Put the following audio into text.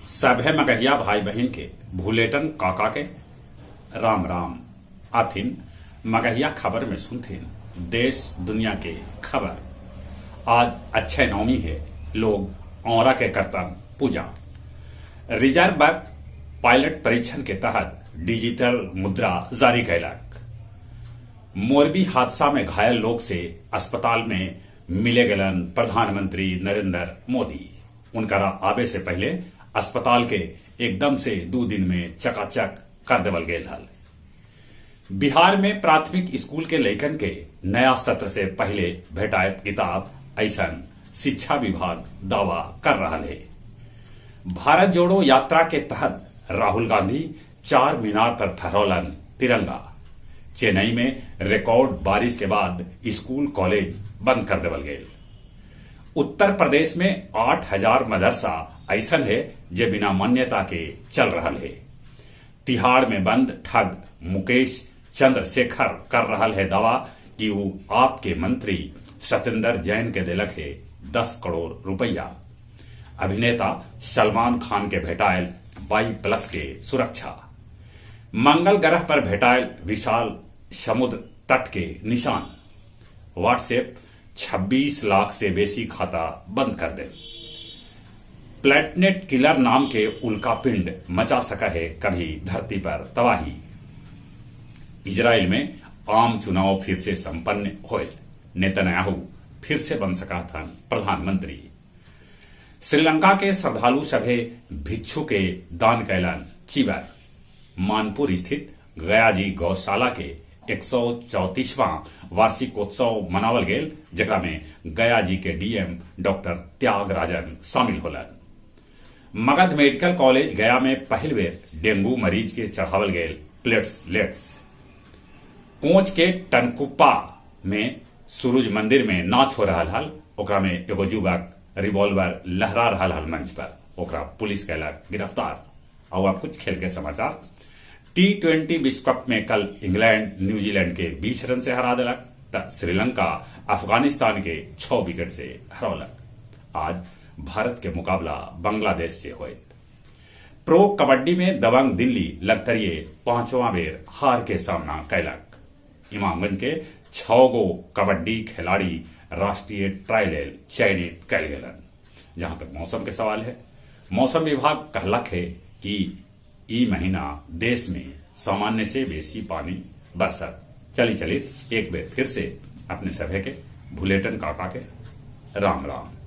सभे मगहिया भाई बहन के भूलेटन काका के राम राम आथिन मगहिया खबर में सुनथिन देश दुनिया के खबर। आज अक्षय नवमी है, लोग औरा के करतन पूजा। रिजर्व बैंक पायलट परीक्षण के तहत डिजिटल मुद्रा जारी कैलक। मोरबी हादसा में घायल लोग से अस्पताल में मिले गलन प्रधानमंत्री नरेंद्र मोदी। उनका आबे से पहले अस्पताल के एकदम से 2 दिन में चकाचक कर देवल गेल हल। बिहार में प्राथमिक स्कूल के लइकन के नया सत्र से पहले भेटायत किताब ऐसन शिक्षा विभाग दावा कर रहा है। भारत जोड़ो यात्रा के तहत राहुल गांधी 4 मीनार पर फहरौलन तिरंगा। चेन्नई में रिकॉर्ड बारिश के बाद स्कूल कॉलेज बंद कर देवल गेल। उत्तर प्रदेश में 8000 मदरसा ऐसन है जे बिना मान्यता के चल रहा है। तिहाड़ में बंद ठग मुकेश चंद्रशेखर कर रहा है दावा कि वो आपके मंत्री सत्येंद्र जैन के दिलक है 10 करोड़ रुपया। अभिनेता सलमान खान के भेटायल 22+ के सुरक्षा। मंगल ग्रह पर भेटायल विशाल समुद्र तट के निशान। व्हाट्सएप 26 लाख से बेसी खाता बंद कर दे। प्लेटनेट किलर नाम के उल्का पिंड मचा सका है कभी धरती पर तबाही। इजराइल में आम चुनाव फिर से संपन्न हुए। नेतन्याहू फिर से बन सका था प्रधानमंत्री। श्रीलंका के श्रद्धालु सभे भिक्षु के दान कैलन चिबर। मानपुर स्थित गयाजी गौशाला के 134वां वार्षिकोत्सव मनावल गेल, जकरा में गया जी के डीएम डॉक्टर त्यागराजन शामिल होलन। मगध मेडिकल कॉलेज गया में पहल बेर डेंगू मरीज के चढ़ावल गेल प्लेटलेट्स। कोच के टनकुप्पा में सूरज मंदिर में नाच हो रहा हल, ओकरा में एगो युवक रिवॉल्वर लहरा रहा हल मंच पर, ओकरा पुलिस कैलक गिरफ्तार। और अब कुछ खेल के समाचार। T20 विश्व कप में कल इंग्लैंड न्यूजीलैंड के 20 रन से हरा दिलक, तब श्रीलंका अफगानिस्तान के 6 विकेट से हरौलक। आज भारत के मुकाबला बांग्लादेश से होयत। प्रो कबड्डी में दबंग दिल्ली लगतरिये 5वां बेर हार के सामना कैलक। इमामगंज के 6 गो कबड्डी खिलाड़ी राष्ट्रीय ट्रायल चयनित कैल गेलन। जहां तक मौसम के सवाल है, मौसम विभाग कहलक है कि ई महीना देश में सामान्य से बेसी पानी बरसत। चलित एक बेर फिर से अपने सभे के भूलेटन काका के राम राम।